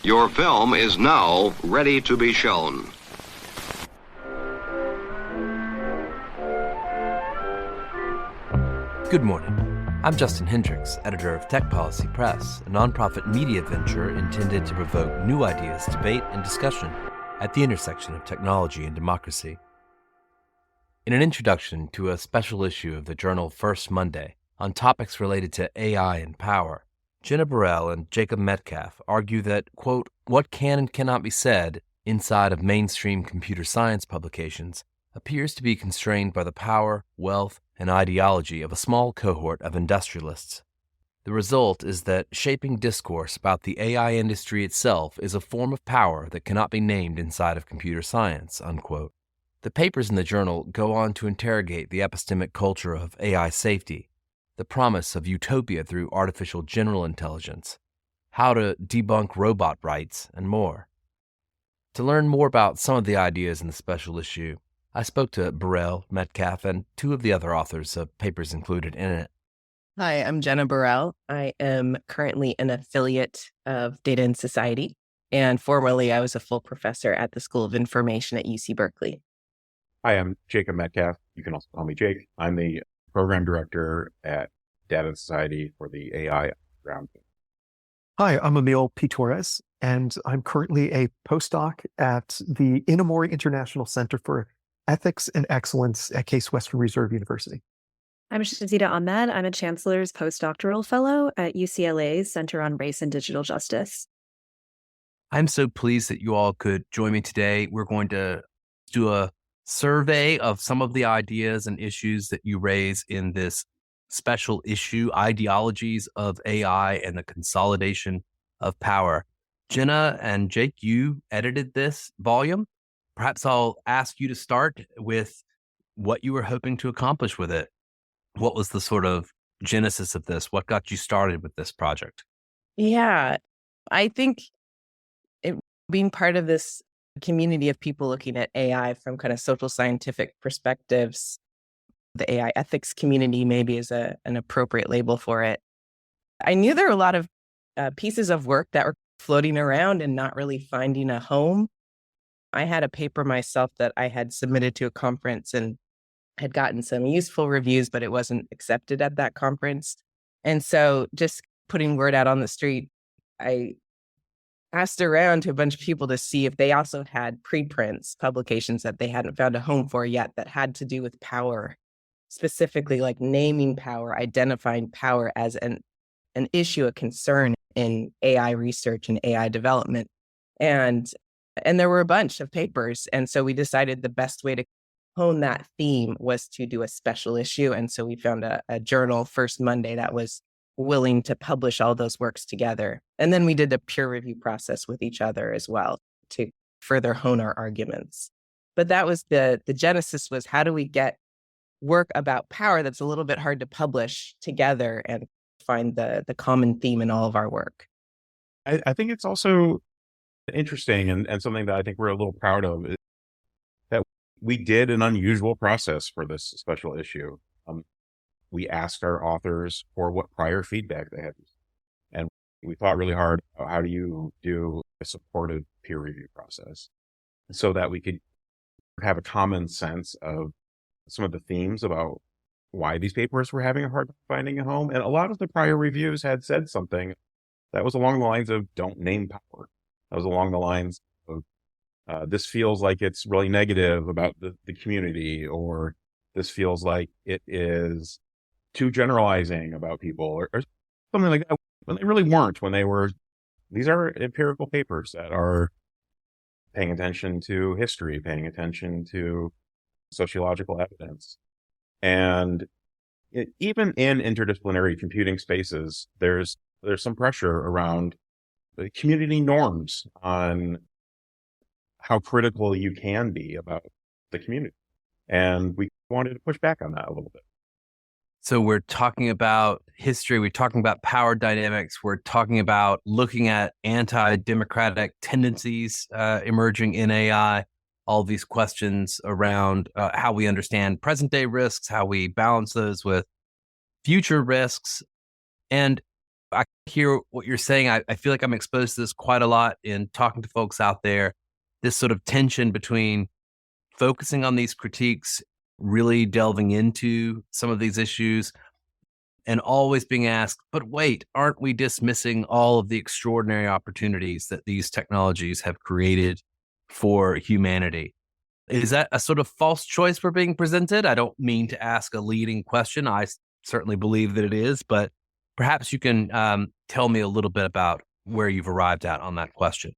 Your film is now ready to be shown. Good morning. I'm Justin Hendrix, editor of Tech Policy Press, a nonprofit media venture intended to provoke new ideas, debate, and discussion at the intersection of technology and democracy. In an introduction to a special issue of the journal First Monday on topics related to AI and power, Jenna Burrell and Jacob Metcalf argue that, quote, what can and cannot be said inside of mainstream computer science publications appears to be constrained by the power, wealth, and ideology of a small cohort of industrialists. The result is that shaping discourse about the AI industry itself is a form of power that cannot be named inside of computer science, unquote. The papers in the journal go on to interrogate the epistemic culture of AI safety, the promise of utopia through artificial general intelligence, how to debunk robot rights, and more. To learn more about some of the ideas in the special issue, I spoke to Burrell, Metcalf, and two of the other authors of papers included in it. Hi, I'm Jenna Burrell. I am currently an affiliate of Data and Society, and formerly I was a full professor at the School of Information at UC Berkeley. Hi, I'm Jacob Metcalf. You can also call me Jake. I'm the program director at Data and Society for the AI Round. Hi, I'm Émile P. Torres, and I'm currently a postdoc at the Inamori International Center for Ethics and Excellence at Case Western Reserve University. I'm Shazeda Ahmed. I'm a chancellor's postdoctoral fellow at UCLA's Center on Race and Digital Justice. I'm so pleased that you all could join me today. We're going to do a survey of some of the ideas and issues that you raise in this special issue, Ideologies of AI and the Consolidation of Power. Jenna and Jake, you edited this volume. Perhaps I'll ask you to start with what you were hoping to accomplish with it. What was the sort of genesis of this? What got you started with this project? Yeah, I think being part of this community of people looking at AI from kind of social scientific perspectives, the AI ethics community maybe is an appropriate label for it. I knew there were a lot of pieces of work that were floating around and not really finding a home. I had a paper myself that I had submitted to a conference and had gotten some useful reviews, but it wasn't accepted at that conference. And so just putting word out on the street, I asked around to a bunch of people to see if they also had preprints, publications that they hadn't found a home for yet that had to do with power, specifically like naming power, identifying power as an issue, a concern in AI research and AI development. And there were a bunch of papers. And so we decided the best way to hone that theme was to do a special issue. And so we found a journal, First Monday, that was willing to publish all those works together. And then we did a peer review process with each other as well to further hone our arguments. But that was the genesis was, how do we get work about power that's a little bit hard to publish together and find the common theme in all of our work? I think it's also interesting and something that I think we're a little proud of is that we did an unusual process for this special issue. We asked our authors for what prior feedback they had. And we thought really hard about how do you do a supportive peer review process so that we could have a common sense of some of the themes about why these papers were having a hard time finding a home. And a lot of the prior reviews had said something that was along the lines of don't name power. That was along the lines of this feels like it's really negative about the community, or this feels like it is too generalizing about people, or something like that. When they really weren't, these are empirical papers that are paying attention to history, paying attention to sociological evidence. And even in interdisciplinary computing spaces, there's some pressure around the community norms on how critical you can be about the community. And we wanted to push back on that a little bit. So we're talking about history, we're talking about power dynamics, we're talking about looking at anti-democratic tendencies emerging in AI, all these questions around how we understand present-day risks, how we balance those with future risks. And I hear what you're saying. I feel like I'm exposed to this quite a lot in talking to folks out there. This sort of tension between focusing on these critiques, really delving into some of these issues, and always being asked, but wait, aren't we dismissing all of the extraordinary opportunities that these technologies have created for humanity? Is that a sort of false choice we're being presented? I don't mean to ask a leading question. I certainly believe that it is, but perhaps you can tell me a little bit about where you've arrived at on that question.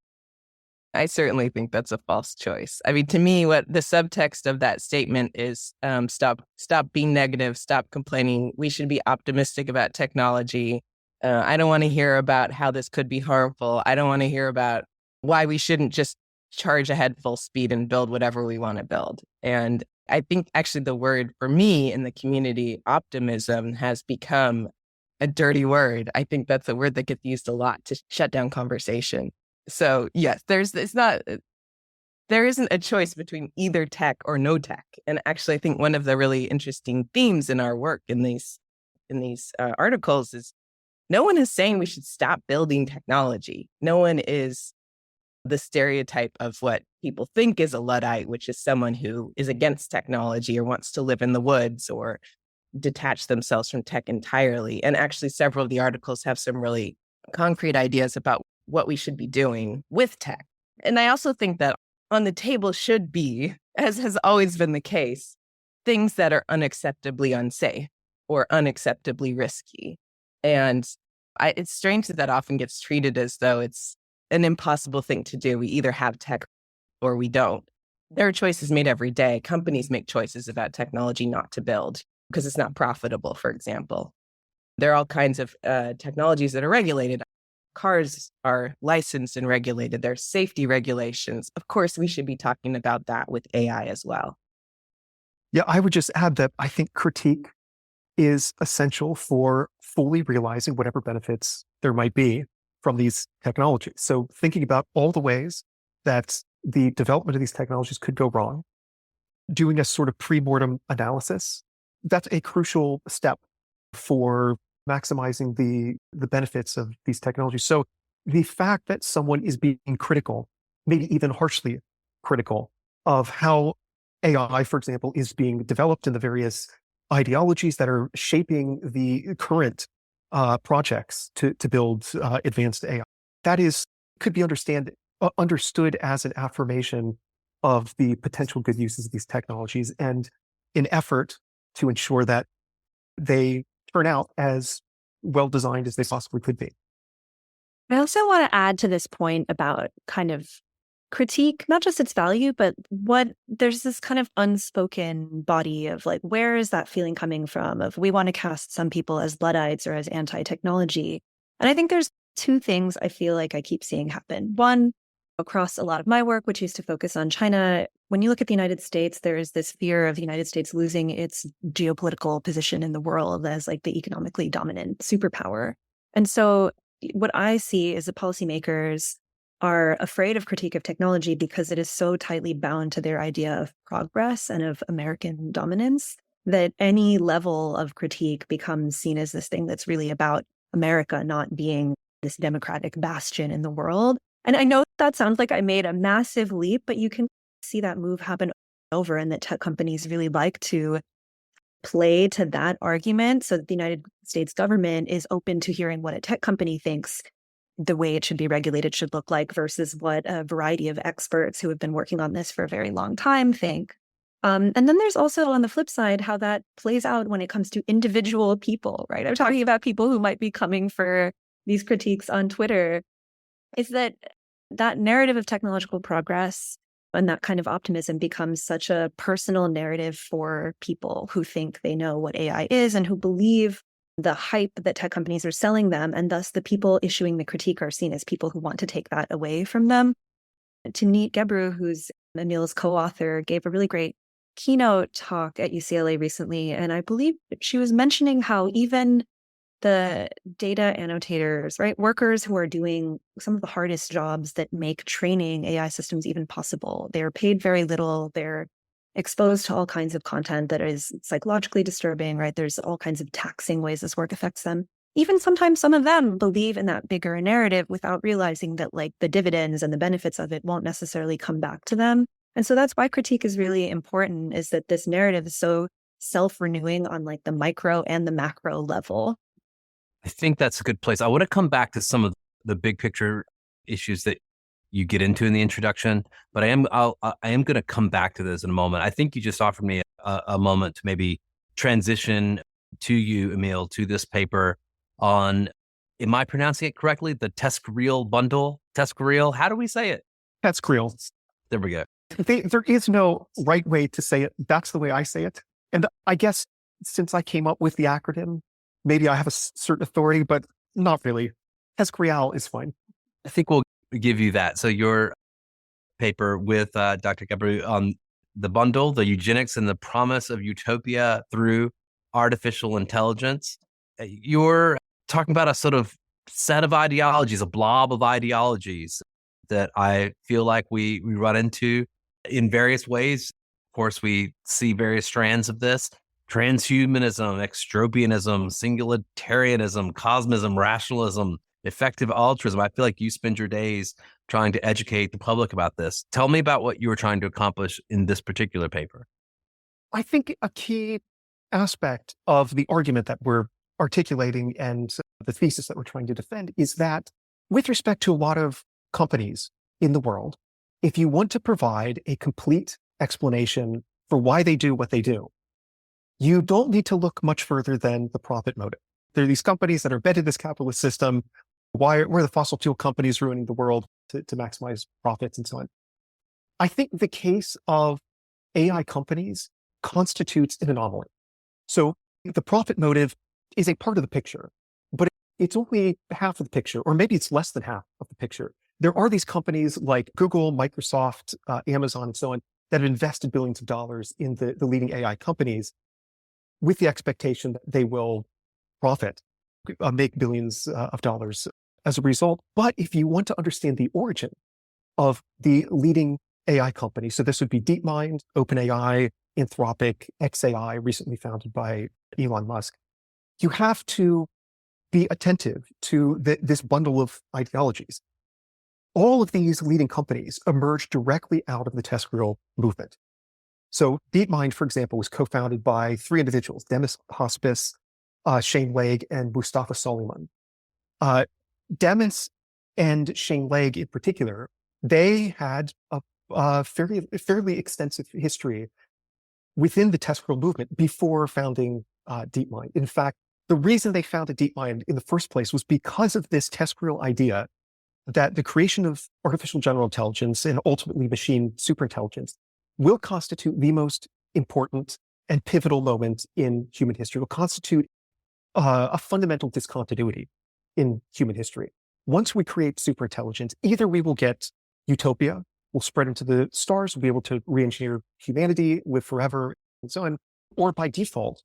I certainly think that's a false choice. I mean, to me, what the subtext of that statement is, stop being negative, stop complaining. We should be optimistic about technology. I don't want to hear about how this could be harmful. I don't want to hear about why we shouldn't just charge ahead full speed and build whatever we want to build. And I think actually the word for me in the community, optimism, has become a dirty word. I think that's a word that gets used a lot to shut down conversation. So yes, there isn't a choice between either tech or no tech. And actually, I think one of the really interesting themes in our work in these articles is no one is saying we should stop building technology. No one is the stereotype of what people think is a Luddite, which is someone who is against technology or wants to live in the woods or detach themselves from tech entirely. And actually, several of the articles have some really concrete ideas about what we should be doing with tech. And I also think that on the table should be, as has always been the case, things that are unacceptably unsafe or unacceptably risky. And it's strange that often gets treated as though it's an impossible thing to do. We either have tech or we don't. There are choices made every day. Companies make choices about technology not to build because it's not profitable, for example. There are all kinds of technologies that are regulated. Cars are licensed and regulated. There's safety regulations. Of course, we should be talking about that with AI as well. Yeah, I would just add that I think critique is essential for fully realizing whatever benefits there might be from these technologies. So thinking about all the ways that the development of these technologies could go wrong, doing a sort of pre-mortem analysis, that's a crucial step for maximizing the benefits of these technologies. So the fact that someone is being critical, maybe even harshly critical, of how AI, for example, is being developed in the various ideologies that are shaping the current projects to build advanced AI, that could be understood as an affirmation of the potential good uses of these technologies and an effort to ensure that they turn out as well designed as they possibly could be. I also want to add to this point about kind of critique, not just its value, but there's this kind of unspoken body of like, where is that feeling coming from? Of we want to cast some people as Luddites or as anti-technology. And I think there's two things I feel like I keep seeing happen. One, across a lot of my work, which used to focus on China, when you look at the United States, there is this fear of the United States losing its geopolitical position in the world as like the economically dominant superpower. And so what I see is that policymakers are afraid of critique of technology because it is so tightly bound to their idea of progress and of American dominance that any level of critique becomes seen as this thing that's really about America not being this democratic bastion in the world. And I know that sounds like I made a massive leap, but you can see that move happen over and that tech companies really like to play to that argument so that the United States government is open to hearing what a tech company thinks the way it should be regulated should look like versus what a variety of experts who have been working on this for a very long time think. And then there's also on the flip side how that plays out when it comes to individual people, right? I'm talking about people who might be coming for these critiques on Twitter. Is that narrative of technological progress and that kind of optimism becomes such a personal narrative for people who think they know what AI is and who believe the hype that tech companies are selling them, and thus the people issuing the critique are seen as people who want to take that away from them. Tanit Gebru, who's Émile's co-author, gave a really great keynote talk at UCLA recently, and I believe she was mentioning how even the data annotators, right, workers who are doing some of the hardest jobs that make training AI systems even possible, they're paid very little, they're exposed to all kinds of content that is psychologically disturbing, right? There's all kinds of taxing ways this work affects them. even sometimes some of them believe in that bigger narrative without realizing that like the dividends and the benefits of it won't necessarily come back to them. And so that's why critique is really important, is that this narrative is so self-renewing on like the micro and the macro level. I think that's a good place. I want to come back to some of the big picture issues that you get into in the introduction, but I am going to come back to this in a moment. I think you just offered me a moment to maybe transition to you, Émile, to this paper on, am I pronouncing it correctly? The TESCREAL bundle? TESCREAL? How do we say it? TESCREAL. There we go. There is no right way to say it. That's the way I say it. And I guess since I came up with the acronym, maybe I have a certain authority, but not really. TESCREAL is fine. I think we'll give you that. So your paper with Dr. Gabriel on the bundle, the eugenics and the promise of utopia through artificial intelligence. You're talking about a sort of set of ideologies, a blob of ideologies that I feel like we run into in various ways. Of course, we see various strands of this: transhumanism, extropianism, singularitarianism, cosmism, rationalism, effective altruism. I feel like you spend your days trying to educate the public about this. Tell me about what you were trying to accomplish in this particular paper. I think a key aspect of the argument that we're articulating and the thesis that we're trying to defend is that with respect to a lot of companies in the world, if you want to provide a complete explanation for why they do what they do, you don't need to look much further than the profit motive. There are these companies that are embedded in this capitalist system. Why are the fossil fuel companies ruining the world to maximize profits and so on? I think the case of AI companies constitutes an anomaly. So the profit motive is a part of the picture, but it's only half of the picture, or maybe it's less than half of the picture. There are these companies like Google, Microsoft, Amazon, and so on that have invested billions of dollars in the leading AI companies with the expectation that they will profit, make billions of dollars as a result. But if you want to understand the origin of the leading AI companies, so this would be DeepMind, OpenAI, Anthropic, xAI, recently founded by Elon Musk, you have to be attentive to this bundle of ideologies. All of these leading companies emerged directly out of the TESCREAL movement. So DeepMind, for example, was co-founded by three individuals: Demis Haspis, Shane Legg, and Mustafa Soliman. Demis and Shane Legg in particular, they had a fairly extensive history within the TESCREAL movement before founding DeepMind. In fact, the reason they founded DeepMind in the first place was because of this TESCREAL idea that the creation of artificial general intelligence and ultimately machine superintelligence will constitute the most important and pivotal moment in human history. It will constitute a fundamental discontinuity in human history. Once we create superintelligence, either we will get utopia, we'll spread into the stars, we'll be able to re-engineer humanity, live forever, and so on, or by default,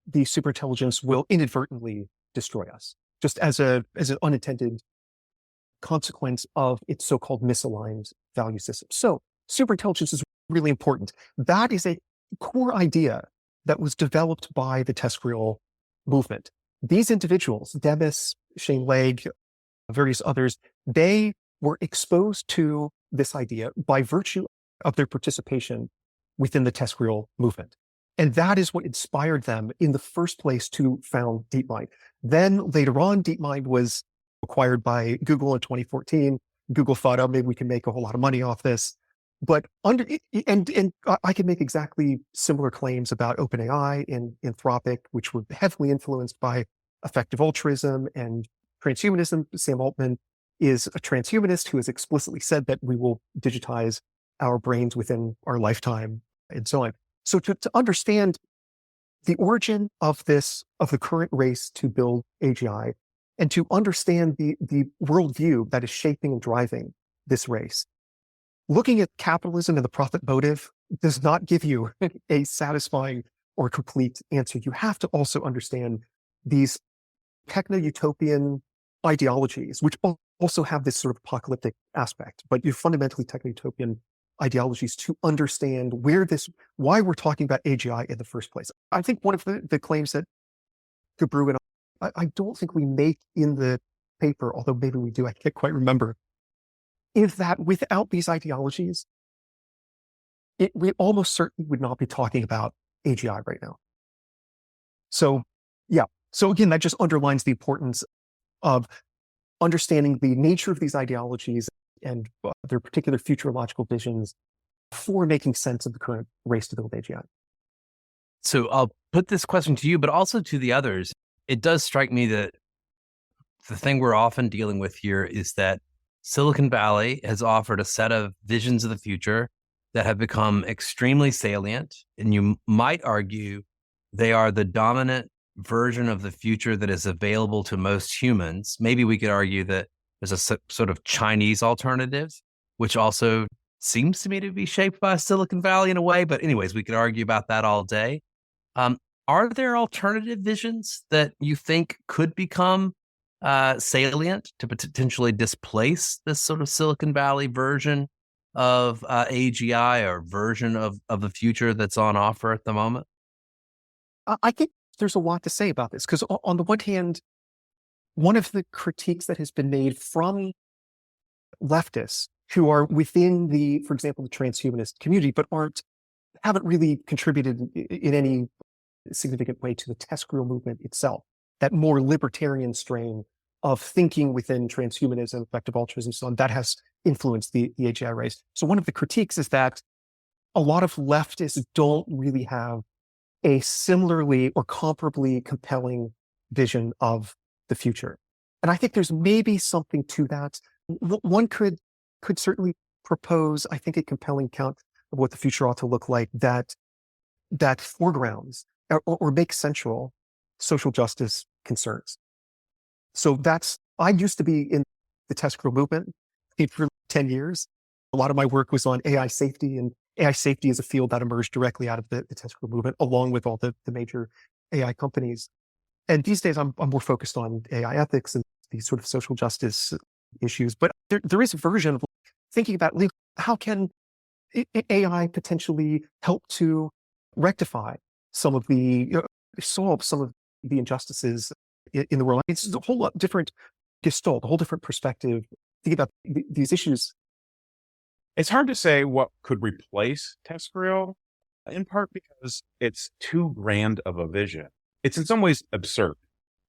the superintelligence will inadvertently destroy us, just as an unintended consequence of its so-called misaligned value system. So superintelligence is really important. That is a core idea that was developed by the TESCREAL movement. These individuals, Demis, Shane Legg, various others, they were exposed to this idea by virtue of their participation within the TESCREAL movement. And that is what inspired them in the first place to found DeepMind. Then later on, DeepMind was acquired by Google in 2014. Google thought, oh, maybe we can make a whole lot of money off this. But and I can make exactly similar claims about OpenAI and Anthropic, which were heavily influenced by effective altruism and transhumanism. Sam Altman is a transhumanist who has explicitly said that we will digitize our brains within our lifetime and so on. So to understand the origin of the current race to build AGI, and to understand the worldview that is shaping and driving this race, looking at capitalism and the profit motive does not give you a satisfying or complete answer. You have to also understand these techno-utopian ideologies, which also have this sort of apocalyptic aspect, but you're fundamentally techno-utopian ideologies to understand why we're talking about AGI in the first place. I think one of the claims that Gabru and I don't think we make in the paper, although maybe we do, I can't quite remember, is that without these ideologies, we almost certainly would not be talking about AGI right now. So, yeah. So again, that just underlines the importance of understanding the nature of these ideologies and their particular futurological visions for making sense of the current race to build AGI. So I'll put this question to you, but also to the others. It does strike me that the thing we're often dealing with here is that Silicon Valley has offered a set of visions of the future that have become extremely salient. And you might argue they are the dominant version of the future that is available to most humans. Maybe we could argue that there's a sort of Chinese alternative, which also seems to me to be shaped by Silicon Valley in a way. But anyways, we could argue about that all day. Are there alternative visions that you think could become salient to potentially displace this sort of Silicon Valley version of AGI or version of the future that's on offer at the moment? I think there's a lot to say about this, because on the one hand, one of the critiques that has been made from leftists who are within the, for example, the transhumanist community, but haven't really contributed in any significant way to the TESCREAL movement itself, that more libertarian strain of thinking within transhumanism, effective altruism, so on, that has influenced the AGI race. So one of the critiques is that a lot of leftists don't really have a similarly or comparably compelling vision of the future. And I think there's maybe something to that. One could certainly propose, I think, a compelling account of what the future ought to look like that foregrounds or makes central social justice concerns. So I used to be in the TESCREAL movement for 10 years. A lot of my work was on AI safety, and AI safety is a field that emerged directly out of the TESCREAL movement, along with all the major AI companies. And these days, I'm more focused on AI ethics and these sort of social justice issues. But there is a version of thinking about how can AI potentially help to rectify some of solve some of the injustices in the world. I mean, it's a whole lot different gestalt, a whole different perspective. Think about these issues. It's hard to say what could replace TESCREAL, in part because it's too grand of a vision. It's in some ways absurd,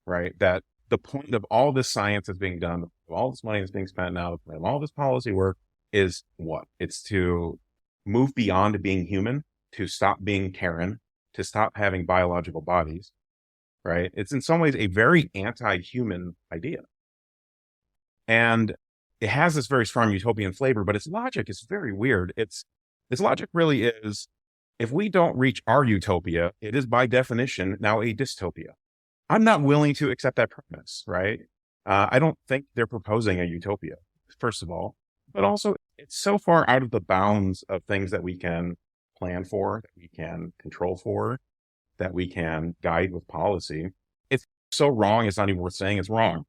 right? That the point of all this science that's being done, all this money that's being spent now, all this policy work is what? It's to move beyond being human, to stop being Karen, to stop having biological bodies, right? It's in some ways a very anti-human idea. And it has this very strong utopian flavor, but its logic is very weird. Its logic really is, if we don't reach our utopia, it is by definition now a dystopia. I'm not willing to accept that premise, right? I don't think they're proposing a utopia, first of all, but also it's so far out of the bounds of things that we can plan for, that we can control for, that we can guide with policy. It's so wrong, it's not even worth saying it's wrong.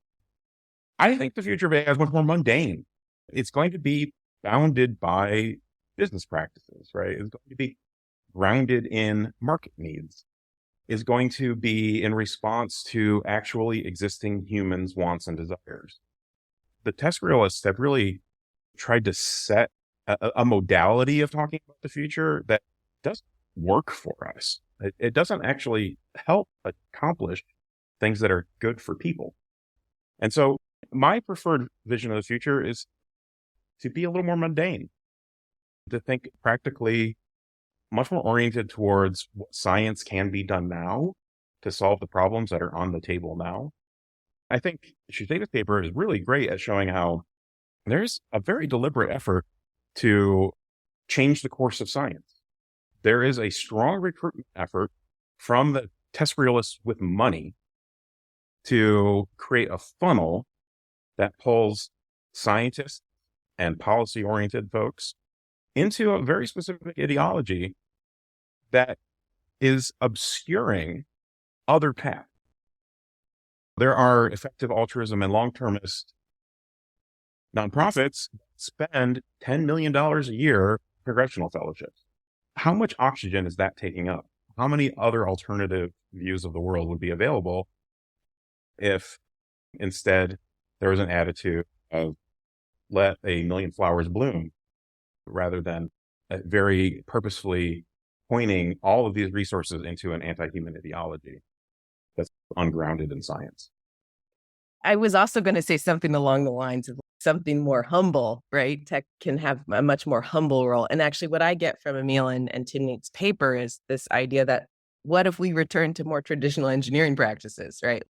I think the future of AI is much more mundane. It's going to be bounded by business practices, right? It's going to be grounded in market needs. It's going to be in response to actually existing humans' wants and desires. The TESCREALists have really tried to set a modality of talking about the future that doesn't work for us. It doesn't actually help accomplish things that are good for people. And so my preferred vision of the future is to be a little more mundane, to think practically, much more oriented towards what science can be done now to solve the problems that are on the table now. I think Shazeda's paper is really great at showing how there's a very deliberate effort to change the course of science. There is a strong recruitment effort from the TESCREALists with money to create a funnel that pulls scientists and policy-oriented folks into a very specific ideology that is obscuring other paths. There are effective altruism and long-termist nonprofits that spend $10 million a year congressional fellowships. How much oxygen is that taking up? How many other alternative views of the world would be available if instead there was an attitude of let a million flowers bloom rather than very purposefully pointing all of these resources into an anti-human ideology that's ungrounded in science. I was also going to say something along the lines of something more humble, right? Tech can have a much more humble role. And actually, what I get from Émile and Timnit's paper is this idea that what if we return to more traditional engineering practices, right?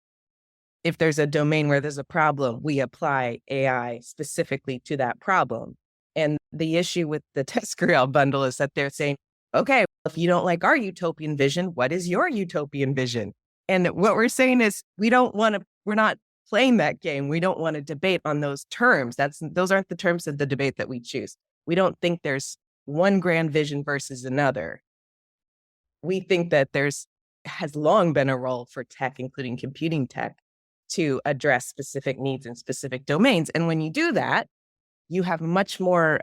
If there's a domain where there's a problem, we apply AI specifically to that problem. And the issue with the TESCREAL bundle is that they're saying, okay, if you don't like our utopian vision, what is your utopian vision? And what we're saying is we're not playing that game. We don't want to debate on those terms. Those aren't the terms of the debate that we choose. We don't think there's one grand vision versus another. We think that has long been a role for tech, including computing tech, to address specific needs in specific domains. And when you do that, you have much more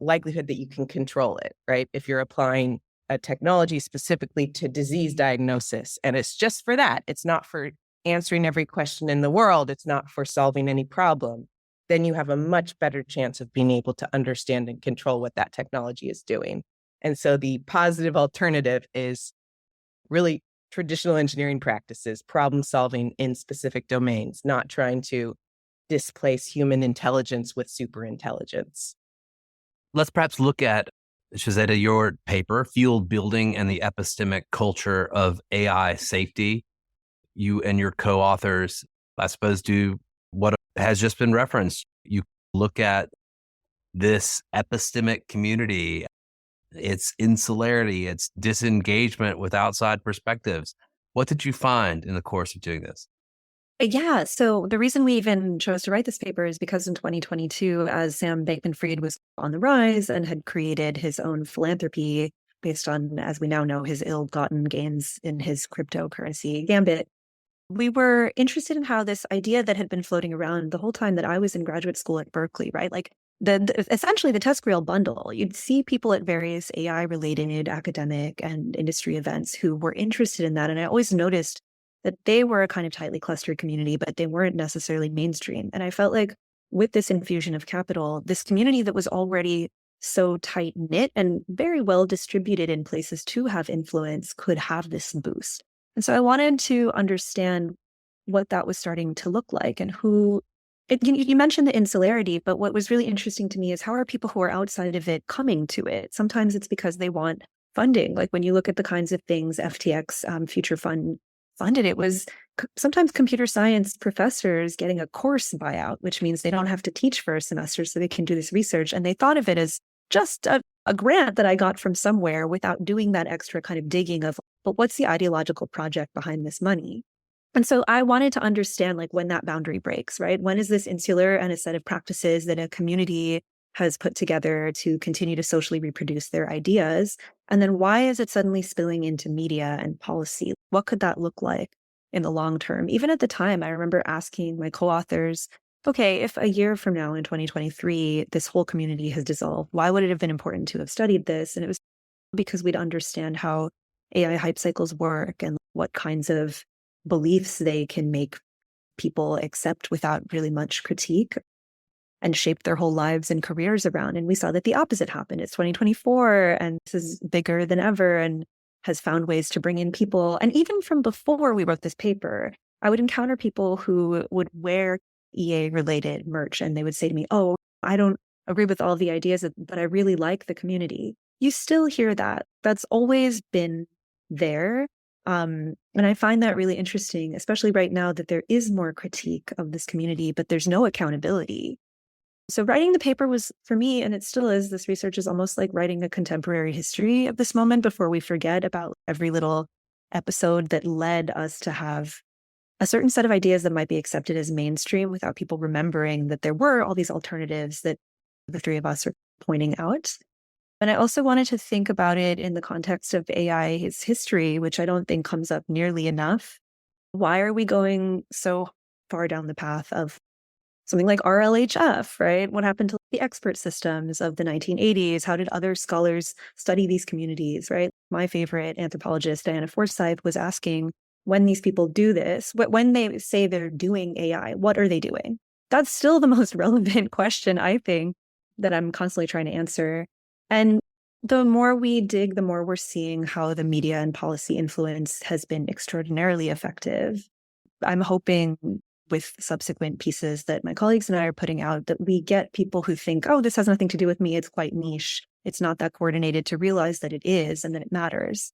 likelihood that you can control it, right? If you're applying a technology specifically to disease diagnosis, and it's just for that, it's not for answering every question in the world, it's not for solving any problem, then you have a much better chance of being able to understand and control what that technology is doing. And so the positive alternative is really traditional engineering practices, problem solving in specific domains, not trying to displace human intelligence with super intelligence. Let's perhaps look at, Shazeda, your paper, Field Building and the Epistemic Culture of AI Safety. You and your co-authors, I suppose, do what has just been referenced. You look at this epistemic community, its insularity, its disengagement with outside perspectives. What did you find in the course of doing this? Yeah, so the reason we even chose to write this paper is because in 2022, as Sam Bankman-Fried was on the rise and had created his own philanthropy based on, as we now know, his ill-gotten gains in his cryptocurrency gambit, we were interested in how this idea that had been floating around the whole time that I was in graduate school at Berkeley, right? Like essentially the TESCREAL bundle, you'd see people at various AI-related academic and industry events who were interested in that. And I always noticed that they were a kind of tightly clustered community, but they weren't necessarily mainstream. And I felt like with this infusion of capital, this community that was already so tight-knit and very well distributed in places to have influence could have this boost. And so I wanted to understand what that was starting to look like and you mentioned the insularity, but what was really interesting to me is how are people who are outside of it coming to it? Sometimes it's because they want funding. Like when you look at the kinds of things FTX Future Fund funded, it was sometimes computer science professors getting a course buyout, which means they don't have to teach for a semester so they can do this research. And they thought of it as just a grant that I got from somewhere without doing that extra kind of digging of, but what's the ideological project behind this money? And so I wanted to understand like when that boundary breaks, right? When is this insular and a set of practices that a community has put together to continue to socially reproduce their ideas? And then why is it suddenly spilling into media and policy? What could that look like in the long term? Even at the time, I remember asking my co-authors, okay, if a year from now in 2023, this whole community has dissolved, why would it have been important to have studied this? And it was because we'd understand how AI hype cycles work and what kinds of beliefs they can make people accept without really much critique and shape their whole lives and careers around. And we saw that the opposite happened. It's 2024 and this is bigger than ever and has found ways to bring in people. And even from before we wrote this paper, I would encounter people who would wear EA-related merch and they would say to me, oh, I don't agree with all the ideas, but I really like the community. You still hear that. That's always been there. And I find that really interesting, especially right now that there is more critique of this community, but there's no accountability. So writing the paper was, for me, and it still is, this research is almost like writing a contemporary history of this moment before we forget about every little episode that led us to have a certain set of ideas that might be accepted as mainstream without people remembering that there were all these alternatives that the three of us are pointing out. And I also wanted to think about it in the context of AI's history, which I don't think comes up nearly enough. Why are we going so far down the path of something like RLHF, right? What happened to the expert systems of the 1980s? How did other scholars study these communities, right? My favorite anthropologist, Diana Forsyth, was asking, when these people do this, when they say they're doing AI, what are they doing? That's still the most relevant question, I think, that I'm constantly trying to answer. And the more we dig, the more we're seeing how the media and policy influence has been extraordinarily effective. I'm hoping with subsequent pieces that my colleagues and I are putting out that we get people who think, oh, this has nothing to do with me. It's quite niche. It's not that coordinated, to realize that it is and that it matters.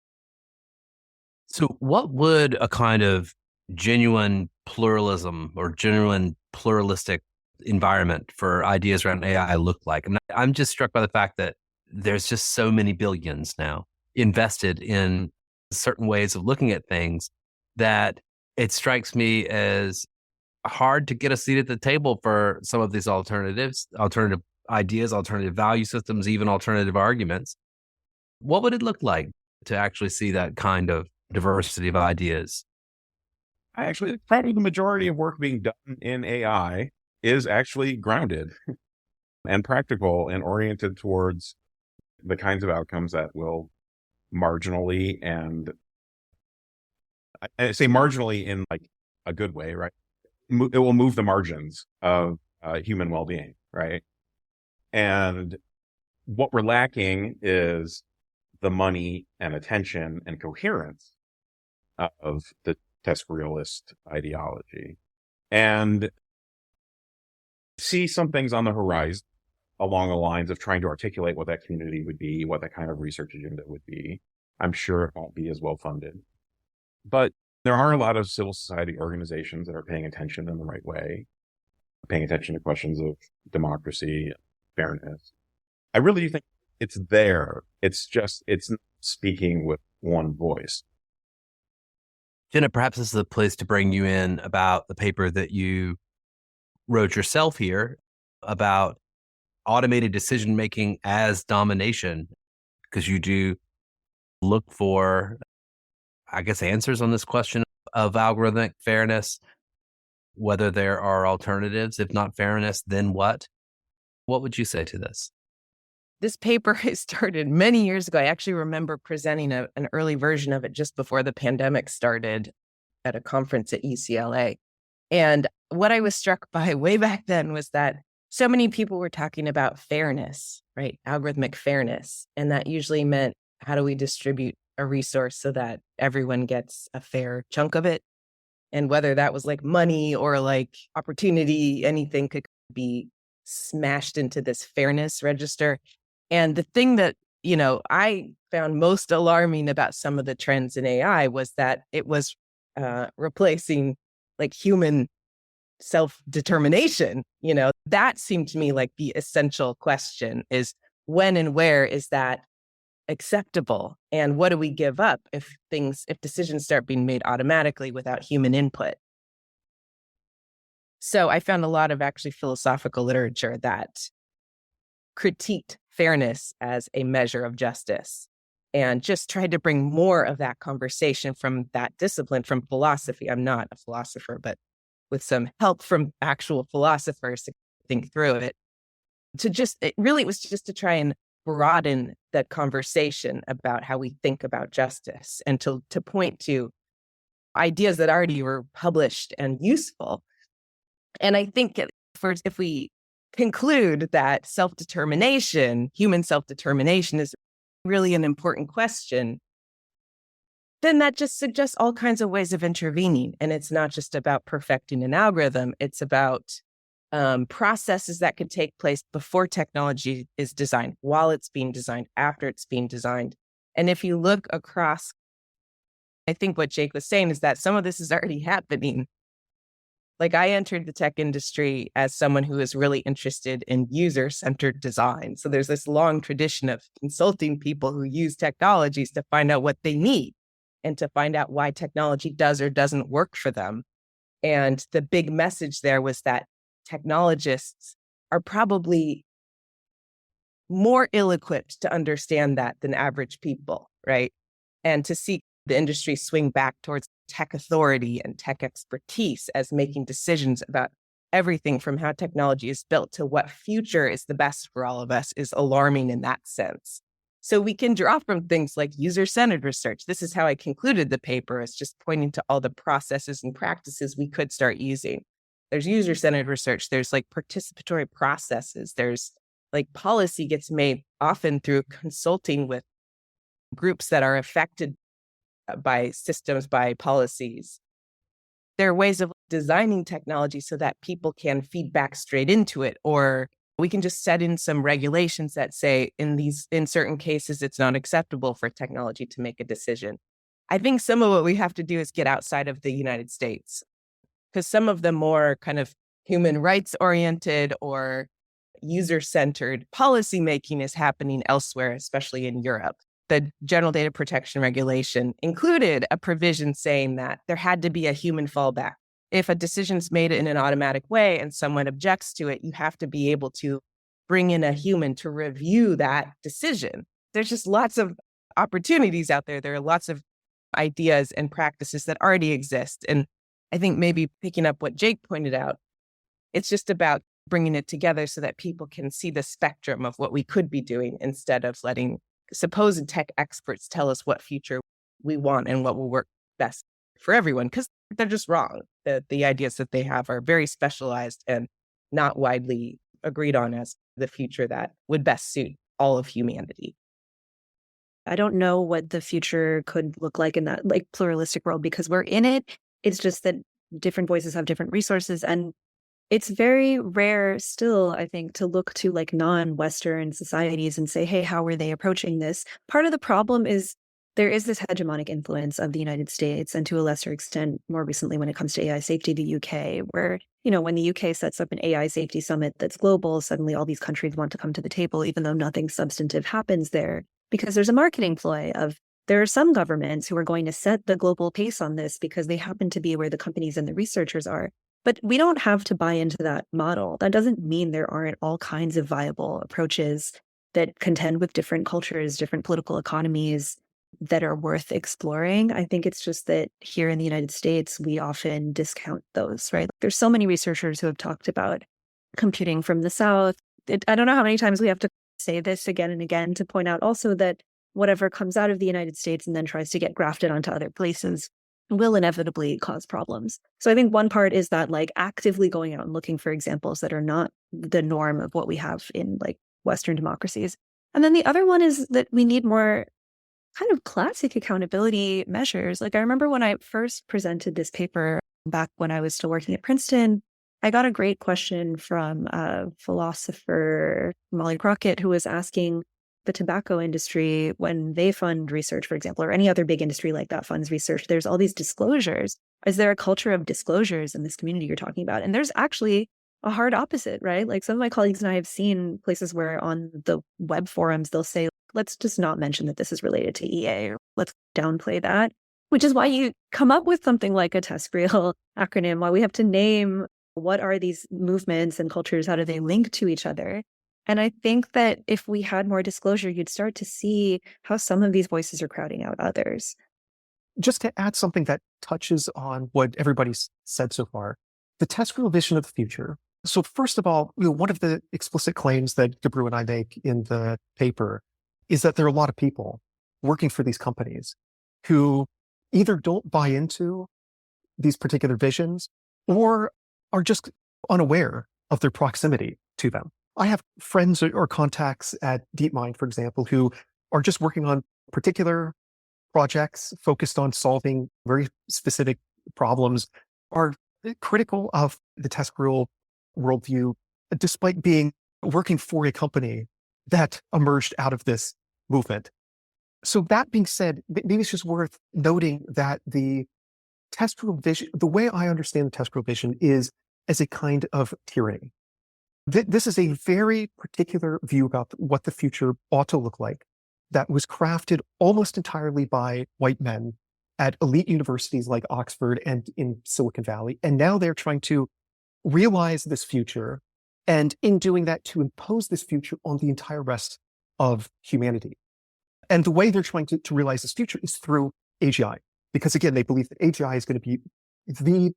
So what would a kind of genuine pluralism or genuine pluralistic environment for ideas around AI look like? I'm just struck by the fact that there's just so many billions now invested in certain ways of looking at things that it strikes me as hard to get a seat at the table for some of these alternative ideas, alternative value systems, even alternative arguments. What would it look like to actually see that kind of diversity of ideas? Probably the majority of work being done in AI is actually grounded and practical and oriented towards the kinds of outcomes that will marginally, and I say marginally in like a good way, right? It will move the margins of human well-being, right? And what we're lacking is the money and attention and coherence of the test realist ideology. And see some things on the horizon along the lines of trying to articulate what that community would be, what that kind of research agenda would be. I'm sure it won't be as well funded. But there are a lot of civil society organizations that are paying attention in the right way, paying attention to questions of democracy, fairness. I really do think it's there. It's not speaking with one voice. Jenna, perhaps this is the place to bring you in about the paper that you wrote yourself here about automated decision-making as domination, because you do look for, I guess, answers on this question of algorithmic fairness, whether there are alternatives. If not fairness, then what? What would you say to this? This paper started many years ago. I actually remember presenting an early version of it just before the pandemic started at a conference at UCLA. And what I was struck by way back then was that so many people were talking about fairness, right? Algorithmic fairness. And that usually meant, how do we distribute a resource so that everyone gets a fair chunk of it? And whether that was like money or like opportunity, anything could be smashed into this fairness register. And the thing that, I found most alarming about some of the trends in AI was that it was replacing like human self-determination. That seemed to me like the essential question is, when and where is that acceptable? And what do we give up if decisions start being made automatically without human input? So I found a lot of actually philosophical literature that critiqued fairness as a measure of justice and just tried to bring more of that conversation from that discipline, from philosophy. I'm not a philosopher, but with some help from actual philosophers to think through it. It was just to try and broaden that conversation about how we think about justice and to point to ideas that already were published and useful. And I think if we conclude that human self-determination is really an important question, then that just suggests all kinds of ways of intervening. And it's not just about perfecting an algorithm. It's about processes that could take place before technology is designed, while it's being designed, after it's being designed. And if you look across, I think what Jake was saying is that some of this is already happening. Like, I entered the tech industry as someone who is really interested in user-centered design. So there's this long tradition of consulting people who use technologies to find out what they need and to find out why technology does or doesn't work for them. And the big message there was that technologists are probably more ill-equipped to understand that than average people, right? And to see the industry swing back towards tech authority and tech expertise as making decisions about everything from how technology is built to what future is the best for all of us is alarming in that sense. So we can draw from things like user-centered research. This is how I concluded the paper, is just pointing to all the processes and practices we could start using. There's user-centered research. There's like participatory processes. There's like policy gets made often through consulting with groups that are affected by systems, by policies. There are ways of designing technology so that people can feed back straight into it, or we can just set in some regulations that say in certain cases, it's not acceptable for technology to make a decision. I think some of what we have to do is get outside of the United States, because some of the more kind of human rights oriented or user-centered policymaking is happening elsewhere, especially in Europe. The General Data Protection Regulation included a provision saying that there had to be a human fallback. If a decision's made in an automatic way and someone objects to it, you have to be able to bring in a human to review that decision. There's just lots of opportunities out there. There are lots of ideas and practices that already exist. And I think maybe picking up what Jake pointed out, it's just about bringing it together so that people can see the spectrum of what we could be doing instead of letting supposed tech experts tell us what future we want and what will work best for everyone, because they're just wrong. The ideas that they have are very specialized and not widely agreed on as the future that would best suit all of humanity. I don't know what the future could look like in that like pluralistic world because we're in it. It's just that different voices have different resources, and it's very rare still, I think, to look to like non-Western societies and say, hey, how are they approaching this? Part of the problem is there is this hegemonic influence of the United States, and to a lesser extent, more recently when it comes to AI safety, the UK, where, you know, when the UK sets up an AI safety summit that's global, suddenly all these countries want to come to the table, even though nothing substantive happens there, because there's a marketing ploy of there are some governments who are going to set the global pace on this because they happen to be where the companies and the researchers are. But we don't have to buy into that model. That doesn't mean there aren't all kinds of viable approaches that contend with different cultures, different political economies that are worth exploring. I think it's just that here in the United States, we often discount those, right? There's so many researchers who have talked about computing from the South. I don't know how many times we have to say this again and again to point out also that whatever comes out of the United States and then tries to get grafted onto other places will inevitably cause problems. So I think one part is that like actively going out and looking for examples that are not the norm of what we have in like Western democracies. And then the other one is that we need more kind of classic accountability measures. Like I remember when I first presented this paper back when I was still working at Princeton, I got a great question from a philosopher, Molly Crockett, who was asking the tobacco industry, when they fund research, for example, or any other big industry like that funds research, there's all these disclosures. Is there a culture of disclosures in this community you're talking about? And there's actually a hard opposite, right? Like some of my colleagues and I have seen places where on the web forums, they'll say, let's just not mention that this is related to EA, or let's downplay that, which is why you come up with something like a TESCREAL acronym, why we have to name what are these movements and cultures, how do they link to each other? And I think that if we had more disclosure, you'd start to see how some of these voices are crowding out others. Just to add something that touches on what everybody's said so far, the TESCREAL vision of the future. So first of all, one of the explicit claims that Gabru and I make in the paper is that there are a lot of people working for these companies who either don't buy into these particular visions or are just unaware of their proximity to them. I have friends or contacts at DeepMind, for example, who are just working on particular projects focused on solving very specific problems, are critical of the TESCREAL worldview, despite working for a company that emerged out of this movement. So that being said, maybe it's just worth noting that the TESCREAL vision, the way I understand the TESCREAL vision is as a kind of tyranny. This is a very particular view about what the future ought to look like that was crafted almost entirely by white men at elite universities like Oxford and in Silicon Valley. And now they're trying to realize this future, and in doing that, to impose this future on the entire rest of humanity. And the way they're trying to realize this future is through AGI, because again, they believe that AGI is going to be the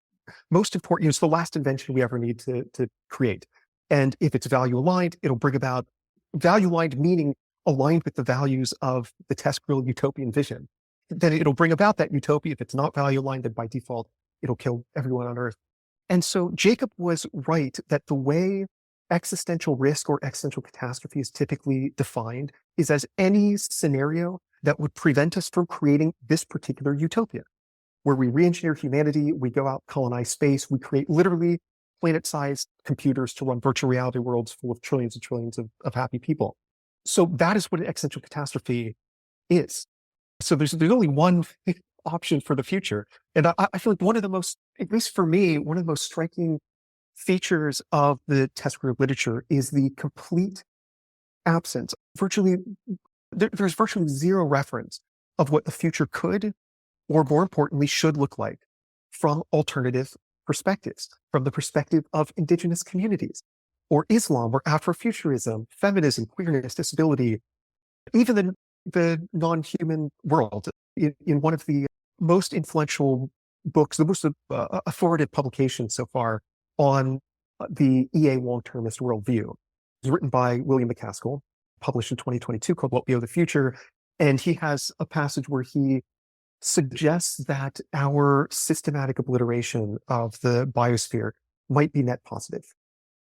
most important, it's the last invention we ever need to create. And if it's value aligned, it'll bring about value aligned, meaning aligned with the values of the TESCREAL utopian vision, then it'll bring about that utopia. If it's not value aligned, then by default, it'll kill everyone on Earth. And so Jacob was right that the way existential risk or existential catastrophe is typically defined is as any scenario that would prevent us from creating this particular utopia, where we re-engineer humanity, we go out, colonize space, we create literally planet-sized computers to run virtual reality worlds full of trillions and trillions of happy people. So that is what an existential catastrophe is. So there's only one option for the future. And I feel like one of the most, at least for me, one of the most striking features of the TESCREAL literature is the complete absence, there's virtually zero reference of what the future could, or more importantly, should look like from alternative perspectives, from the perspective of indigenous communities, or Islam, or Afrofuturism, feminism, queerness, disability, even the non-human world. In one of the most influential books, the most authoritative publication so far on the EA long-termist worldview, it's written by William McCaskill, published in 2022, called What We Owe the Future. And he has a passage where he suggests that our systematic obliteration of the biosphere might be net positive.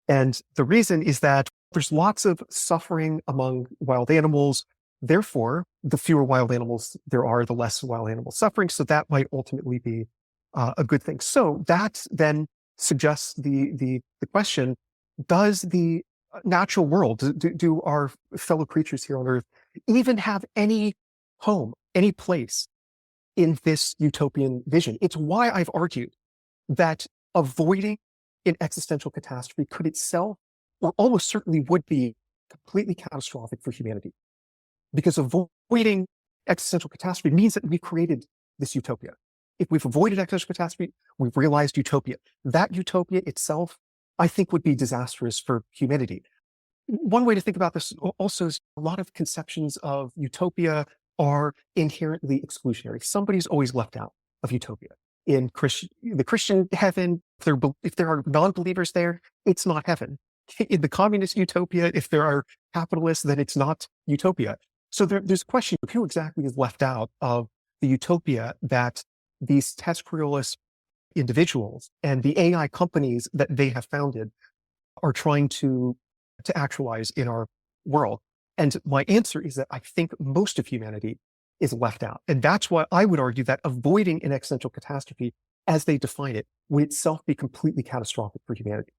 And the reason is that there's lots of suffering among wild animals. Therefore, the fewer wild animals there are, the less wild animal suffering. So that might ultimately be a good thing. So that then suggests the question, does the natural world, do our fellow creatures here on Earth even have any home, any place in this utopian vision? It's why I've argued that avoiding an existential catastrophe could itself, or almost certainly would be, completely catastrophic for humanity. Because avoiding existential catastrophe means that we've created this utopia. If we've avoided existential catastrophe, we've realized utopia. That utopia itself, I think, would be disastrous for humanity. One way to think about this also is a lot of conceptions of utopia are inherently exclusionary. Somebody's always left out of utopia. In the Christian heaven, if there are non-believers there, it's not heaven. In the communist utopia, if there are capitalists, then it's not utopia. So there's a question of who exactly is left out of the utopia that these TESCREAList individuals and the AI companies that they have founded are trying to actualize in our world. And my answer is that I think most of humanity is left out. And that's why I would argue that avoiding an existential catastrophe as they define it would itself be completely catastrophic for humanity.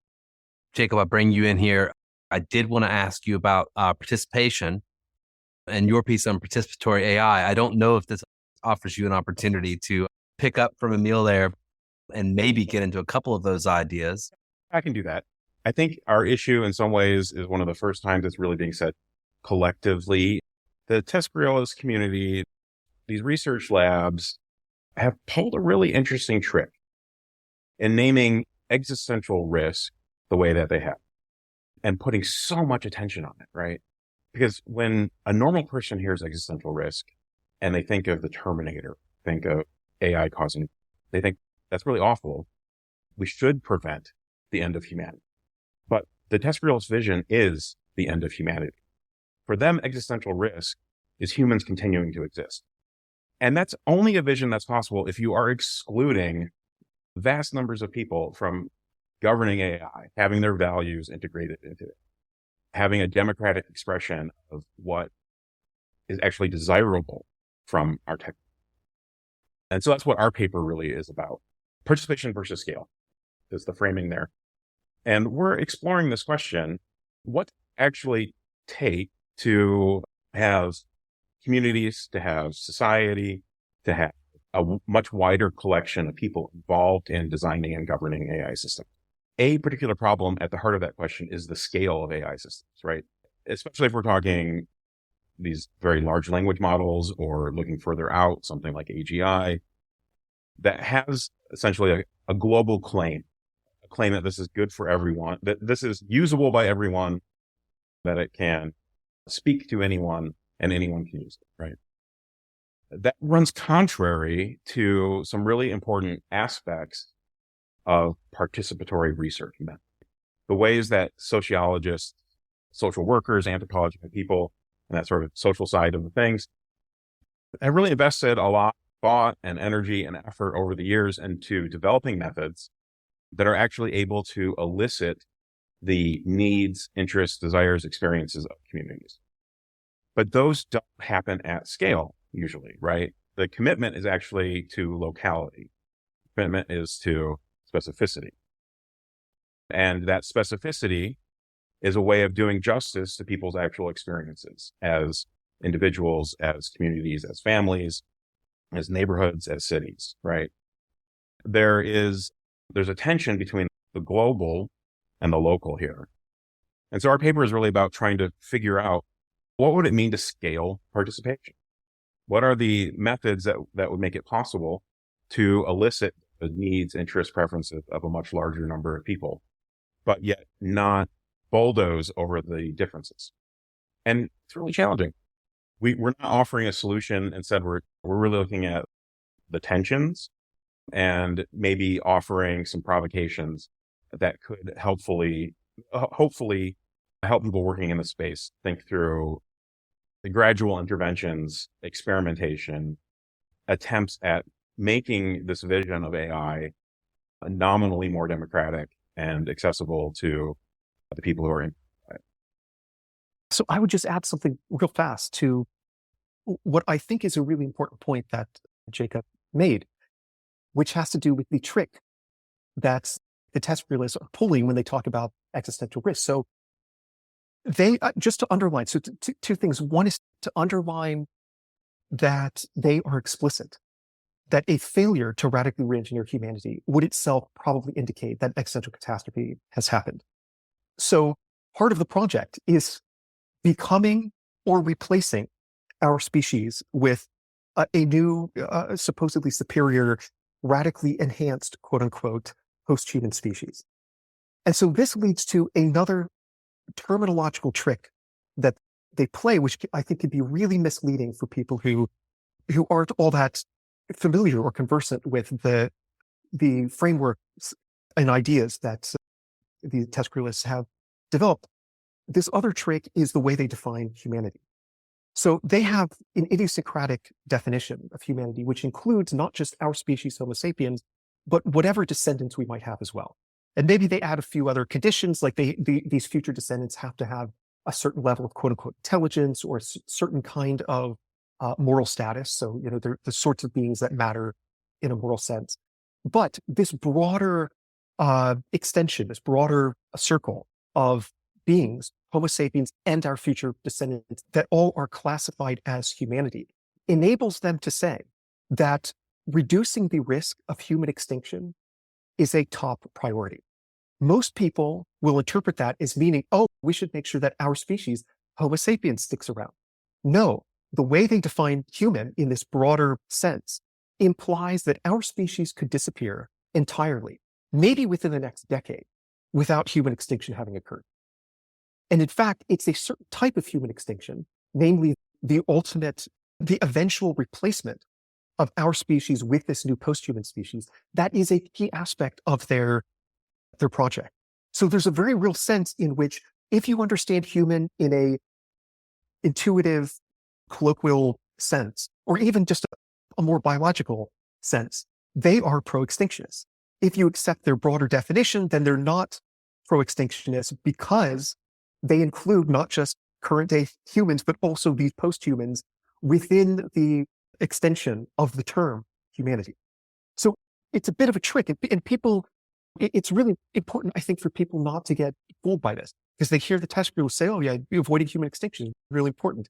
Jacob, I bring you in here. I did want to ask you about participation and your piece on participatory AI. I don't know if this offers you an opportunity to pick up from Émile there and maybe get into a couple of those ideas. I can do that. I think our issue in some ways is one of the first times it's really being said collectively. The TESCREAList community, these research labs have pulled a really interesting trick in naming existential risk the way that they have and putting so much attention on it, right? Because when a normal person hears existential risk and they think of the Terminator, think of AI causing, they think that's really awful. We should prevent the end of humanity. But the TESCREAList vision is the end of humanity. For them, existential risk is humans continuing to exist. And that's only a vision that's possible if you are excluding vast numbers of people from governing AI, having their values integrated into it, having a democratic expression of what is actually desirable from our tech. And so that's what our paper really is about. Participation versus scale is the framing there. And we're exploring this question, what actually take to have communities, to have society, to have a much wider collection of people involved in designing and governing AI systems. A particular problem at the heart of that question is the scale of AI systems, right? Especially if we're talking these very large language models or looking further out, something like AGI, that has essentially a global claim, a claim that this is good for everyone, that this is usable by everyone, that it can speak to anyone and anyone can use it, right? That runs contrary to some really important aspects of participatory research methods. The ways that sociologists, social workers, anthropologists, people and that sort of social side of the things. I really invested a lot of thought and energy and effort over the years into developing methods that are actually able to elicit the needs, interests, desires, experiences of communities. But those don't happen at scale usually, right? The commitment is actually to locality. Commitment is to specificity. And that specificity is a way of doing justice to people's actual experiences as individuals, as communities, as families, as neighborhoods, as cities, right? There's a tension between the global and the local here. And so our paper is really about trying to figure out what would it mean to scale participation? What are the methods that would make it possible to elicit the needs, interests, preferences of a much larger number of people, but yet not bulldoze over the differences? And it's really challenging. We're not offering a solution. Instead, we're really looking at the tensions and maybe offering some provocations that could hopefully help people working in the space think through the gradual interventions, experimentation, attempts at making this vision of AI nominally more democratic and accessible to the people who are in it. So I would just add something real fast to what I think is a really important point that Jacob made, which has to do with the trick that the test realists are pulling when they talk about existential risk. So they, just to underline, so two things. One is to underline that they are explicit, that a failure to radically re-engineer humanity would itself probably indicate that existential catastrophe has happened. So part of the project is becoming or replacing our species with a new, supposedly superior, radically enhanced, quote unquote, post-human species. And so this leads to another terminological trick that they play, which I think can be really misleading for people who aren't all that familiar or conversant with the frameworks and ideas that the test realists have developed. This other trick is the way they define humanity. So they have an idiosyncratic definition of humanity, which includes not just our species, Homo sapiens, but whatever descendants we might have as well. And maybe they add a few other conditions, like these future descendants have to have a certain level of quote unquote intelligence or a certain kind of moral status. So, they're the sorts of beings that matter in a moral sense. But this broader extension, this broader circle of beings, Homo sapiens and our future descendants, that all are classified as humanity, enables them to say that reducing the risk of human extinction is a top priority. Most people will interpret that as meaning, oh, we should make sure that our species, Homo sapiens, sticks around. No, the way they define human in this broader sense implies that our species could disappear entirely, maybe within the next decade, without human extinction having occurred. And in fact, it's a certain type of human extinction, namely the eventual replacement of our species with this new post-human species, that is a key aspect of their project. So there's a very real sense in which, if you understand human in a intuitive, colloquial sense, or even just a more biological sense, they are pro-extinctionists. If you accept their broader definition, then they're not pro-extinctionists because they include not just current day humans, but also these post-humans within the extension of the term humanity. So it's a bit of a trick, and people, it's really important, I think, for people not to get fooled by this, because they hear the test group say, oh yeah, avoiding human extinction is really important.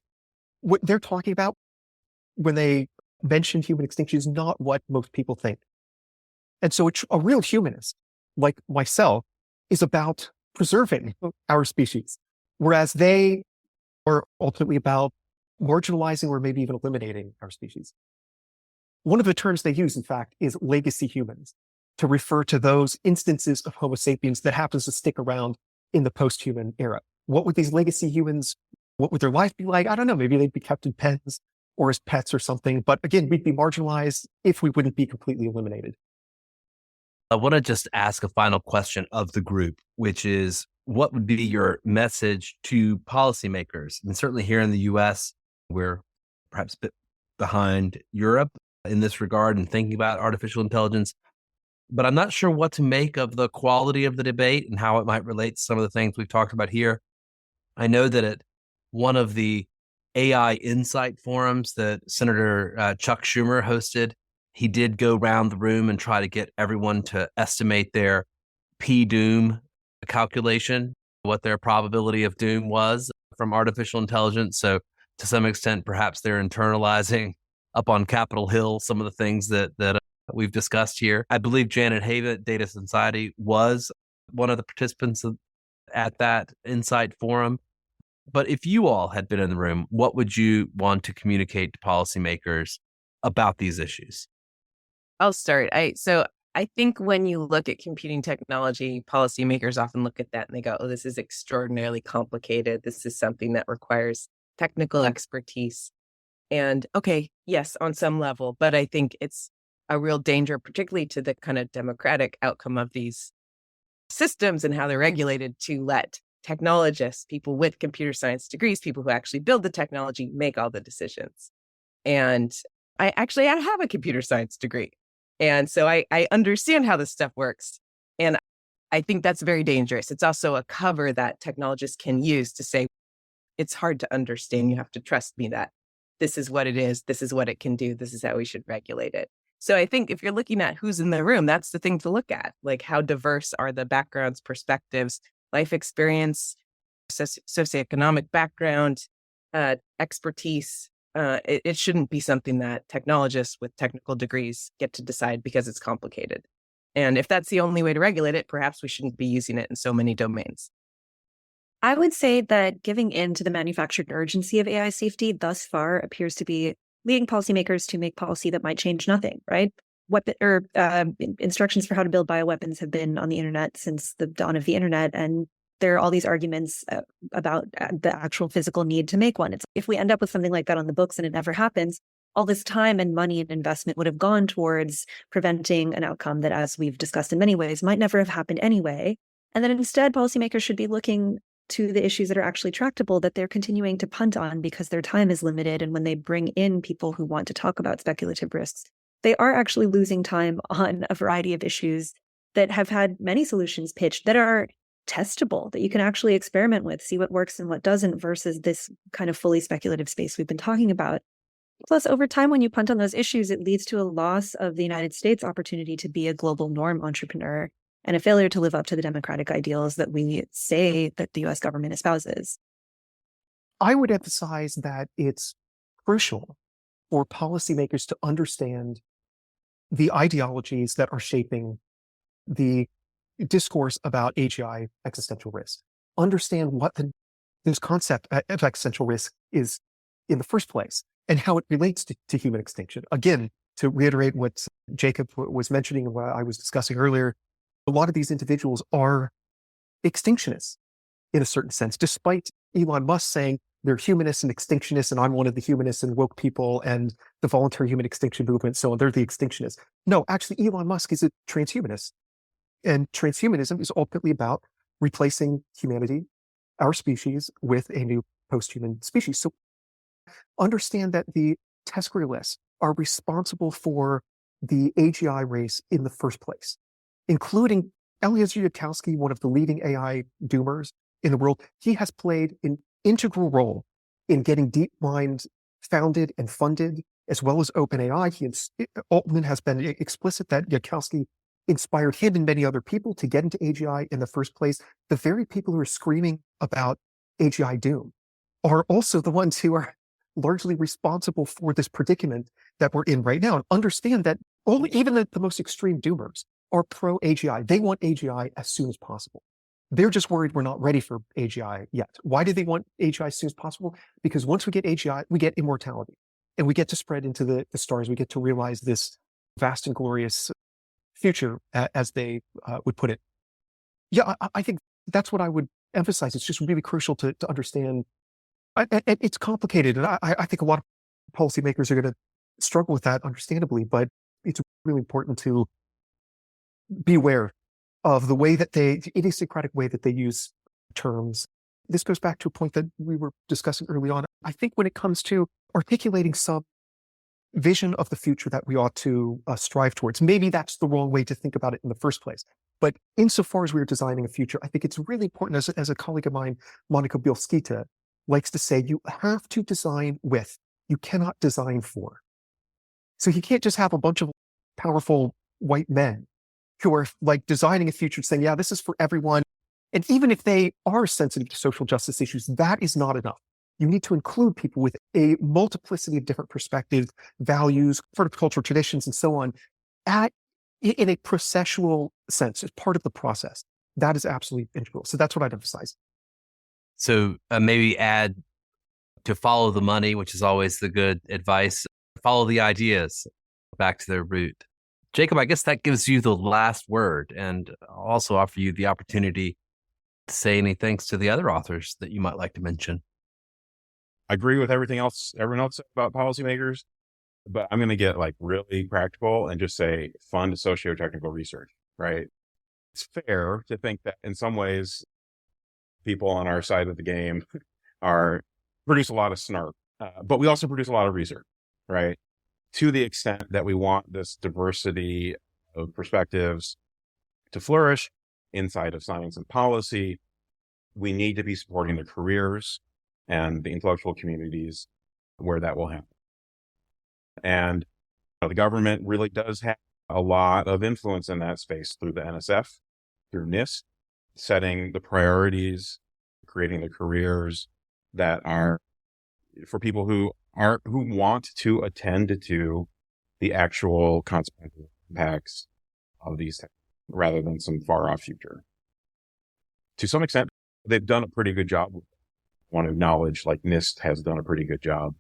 What they're talking about when they mention human extinction is not what most people think. And so a real humanist, like myself, is about preserving our species, whereas they are ultimately about marginalizing or maybe even eliminating our species. One of the terms they use, in fact, is legacy humans, to refer to those instances of Homo sapiens that happens to stick around in the post-human era. What would these legacy humans, what would their life be like? I don't know. Maybe they'd be kept in pens or as pets or something. But again, we'd be marginalized if we wouldn't be completely eliminated. I want to just ask a final question of the group, which is, what would be your message to policymakers? And certainly here in the US, we're perhaps a bit behind Europe in this regard and thinking about artificial intelligence. But I'm not sure what to make of the quality of the debate and how it might relate to some of the things we've talked about here. I know that at one of the AI Insight forums that Senator Chuck Schumer hosted, he did go around the room and try to get everyone to estimate their P-doom calculation, what their probability of doom was from artificial intelligence. So to some extent, perhaps they're internalizing up on Capitol Hill some of the things that we've discussed here. I believe Janet Hava at Data Society was one of the participants at that Insight forum. But if you all had been in the room, what would you want to communicate to policymakers about these issues? I'll start. I think when you look at computing technology, policymakers often look at that and they go, oh, this is extraordinarily complicated. This is something that requires technical expertise. And okay, yes, on some level, but I think it's a real danger, particularly to the kind of democratic outcome of these systems and how they're regulated, to let technologists, people with computer science degrees, people who actually build the technology, make all the decisions. And I have a computer science degree. And so I understand how this stuff works. And I think that's very dangerous. It's also a cover that technologists can use to say, it's hard to understand. You have to trust me that this is what it is. This is what it can do. This is how we should regulate it. So I think if you're looking at who's in the room, that's the thing to look at. Like, how diverse are the backgrounds, perspectives, life experience, socioeconomic background, expertise. It shouldn't be something that technologists with technical degrees get to decide because it's complicated. And if that's the only way to regulate it, perhaps we shouldn't be using it in so many domains. I would say that giving in to the manufactured urgency of AI safety thus far appears to be leading policymakers to make policy that might change nothing, right? Instructions for how to build bioweapons have been on the internet since the dawn of the internet, and there are all these arguments about the actual physical need to make one. It's if we end up with something like that on the books and it never happens, all this time and money and investment would have gone towards preventing an outcome that, as we've discussed in many ways, might never have happened anyway. And then instead, policymakers should be looking to the issues that are actually tractable that they're continuing to punt on because their time is limited. And when they bring in people who want to talk about speculative risks, they are actually losing time on a variety of issues that have had many solutions pitched that are testable, that you can actually experiment with, see what works and what doesn't, versus this kind of fully speculative space we've been talking about. Plus, over time, when you punt on those issues, it leads to a loss of the United States' opportunity to be a global norm entrepreneur and a failure to live up to the democratic ideals that we say that the U.S. government espouses. I would emphasize that it's crucial for policymakers to understand the ideologies that are shaping the discourse about AGI existential risk. Understand what this concept of existential risk is in the first place and how it relates to human extinction. Again, to reiterate what Jacob was mentioning and what I was discussing earlier, a lot of these individuals are extinctionists in a certain sense, despite Elon Musk saying they're humanists and extinctionists, and I'm one of the humanists and woke people and the voluntary human extinction movement, so they're the extinctionists. No, actually, Elon Musk is a transhumanist. And transhumanism is ultimately about replacing humanity, our species, with a new post-human species. So understand that the test-creationists are responsible for the AGI race in the first place, including Eliezer Yudkowsky, one of the leading AI doomers in the world. He has played an integral role in getting DeepMind founded and funded, as well as OpenAI. Altman has been explicit that Yudkowsky inspired him and many other people to get into AGI in the first place. The very people who are screaming about AGI doom are also the ones who are largely responsible for this predicament that we're in right now. And understand that even the most extreme doomers are pro-AGI. They want AGI as soon as possible. They're just worried we're not ready for AGI yet. Why do they want AGI as soon as possible? Because once we get AGI, we get immortality. And we get to spread into the stars. We get to realize this vast and glorious future, as they would put it. Yeah, I think that's what I would emphasize. It's just really crucial to understand. It's complicated, and I think a lot of policymakers are going to struggle with that, understandably, but it's really important to be aware of the idiosyncratic way that they use terms. This goes back to a point that we were discussing early on. I think when it comes to articulating some vision of the future that we ought to strive towards, maybe that's the wrong way to think about it in the first place. But insofar as we're designing a future, I think it's really important, as a colleague of mine, Monica Bielskita, likes to say, you have to design with, you cannot design for. So you can't just have a bunch of powerful white men who are like designing a future saying, yeah, this is for everyone. And even if they are sensitive to social justice issues, that is not enough. You need to include people with a multiplicity of different perspectives, values, sort of cultural traditions, and so on, in a processual sense, as part of the process. That is absolutely integral. So that's what I'd emphasize. So maybe add to follow the money, which is always the good advice. Follow the ideas back to their root. Jacob, I guess that gives you the last word, and also offer you the opportunity to say any thanks to the other authors that you might like to mention. I agree with everything else everyone else said about policymakers, but I'm going to get like really practical and just say fund socio-technical research, right? It's fair to think that in some ways, people on our side of the game produce a lot of snark, but we also produce a lot of research, right? To the extent that we want this diversity of perspectives to flourish inside of science and policy, we need to be supporting the careers and the intellectual communities where that will happen. And the government really does have a lot of influence in that space through the NSF, through NIST, setting the priorities, creating the careers that are for people who want to attend to the actual consequences, impacts of these things, rather than some far off future. To some extent, they've done a pretty good job. I want to acknowledge, like, NIST has done a pretty good job.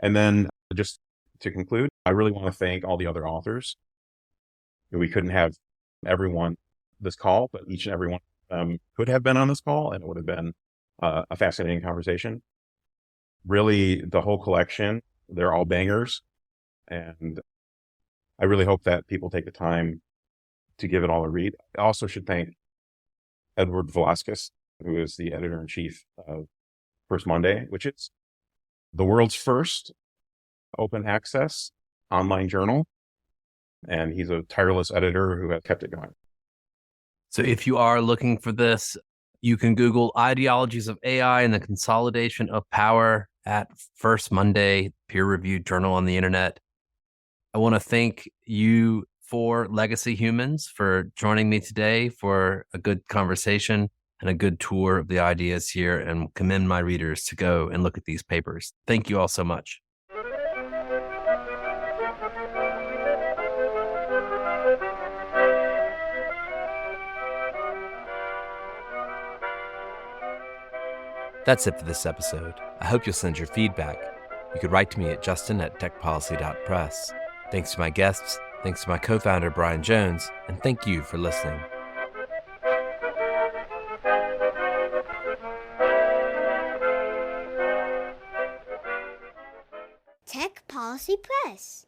And then just to conclude, I really want to thank all the other authors. We couldn't have everyone this call, but each and every one could have been on this call, and it would have been a fascinating conversation. Really, the whole collection, they're all bangers. And I really hope that people take the time to give it all a read. I also should thank Edward Velasquez, who is the editor-in-chief of First Monday, which is the world's first open access online journal. And he's a tireless editor who has kept it going. So if you are looking for this, you can Google Ideologies of AI and the Consolidation of Power at First Monday, peer-reviewed journal on the internet. I want to thank you for Legacy Humans for joining me today for a good conversation and a good tour of the ideas here, and commend my readers to go and look at these papers. Thank you all so much. That's it for this episode. I hope you'll send your feedback. You could write to me at justin@techpolicy.press. Thanks to my guests, thanks to my co-founder, Brian Jones, and thank you for listening. Tech Policy Press.